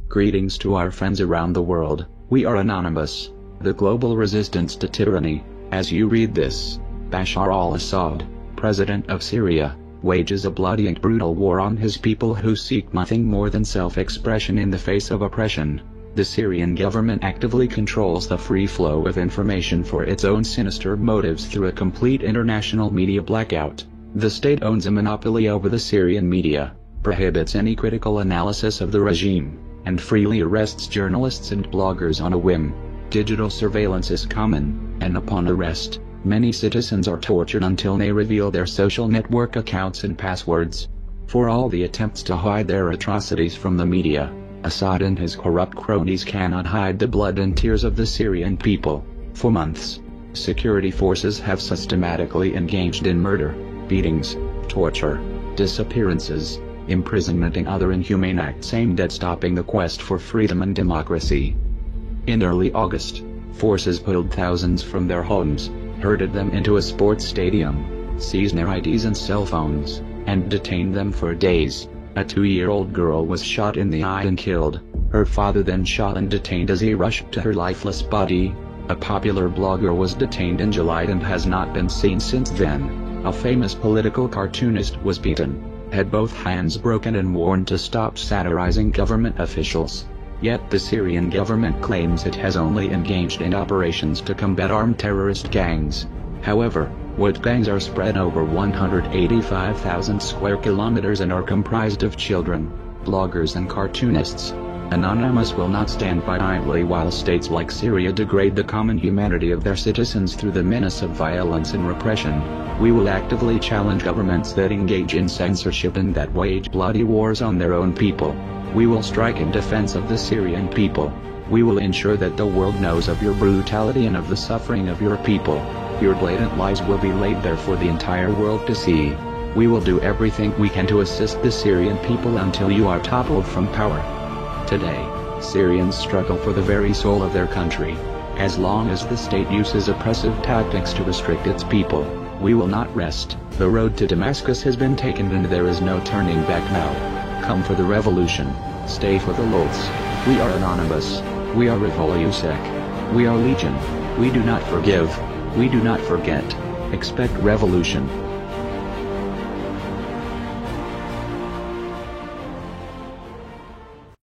Greetings to our friends around the world. We are Anonymous, the global resistance to tyranny. As you read this, Bashar al-Assad, president of Syria, wages a bloody and brutal war on his people who seek nothing more than self-expression in the face of oppression. The Syrian government actively controls the free flow of information for its own sinister motives through a complete international media blackout. The state owns a monopoly over the Syrian media, prohibits any critical analysis of the regime, and freely arrests journalists and bloggers on a whim. Digital surveillance is common, and upon arrest, many citizens are tortured until they reveal their social network accounts and passwords. For all the attempts to hide their atrocities from the media, Assad and his corrupt cronies cannot hide the blood and tears of the Syrian people. For months, security forces have systematically engaged in murder, beatings, torture, disappearances, imprisonment and other inhumane acts aimed at stopping the quest for freedom and democracy. In early August, forces pulled thousands from their homes, herded them into a sports stadium, seized their IDs and cell phones, and detained them for days. A 2-year-old girl was shot in the eye and killed. Her father then shot and detained as he rushed to her lifeless body. A popular blogger was detained in July and has not been seen since then. A famous political cartoonist was beaten, had both hands broken and warned to stop satirizing government officials. Yet the Syrian government claims it has only engaged in operations to combat armed terrorist gangs. However, what gangs are spread over 185,000 square kilometers and are comprised of children, bloggers and cartoonists. Anonymous will not stand by idly while states like Syria degrade the common humanity of their citizens through the menace of violence and repression. We will actively challenge governments that engage in censorship and that wage bloody wars on their own people. We will strike in defense of the Syrian people. We will ensure that the world knows of your brutality and of the suffering of your people. Your blatant lies will be laid bare for the entire world to see. We will do everything we can to assist the Syrian people until you are toppled from power. Today, Syrians struggle for the very soul of their country. As long as the state uses oppressive tactics to restrict its people, we will not rest. The road to Damascus has been taken and there is no turning back now. Come for the revolution. Stay for the loaths. We are Anonymous. We are Revolusec. We are Legion. We do not forgive. We do not forget. Expect revolution.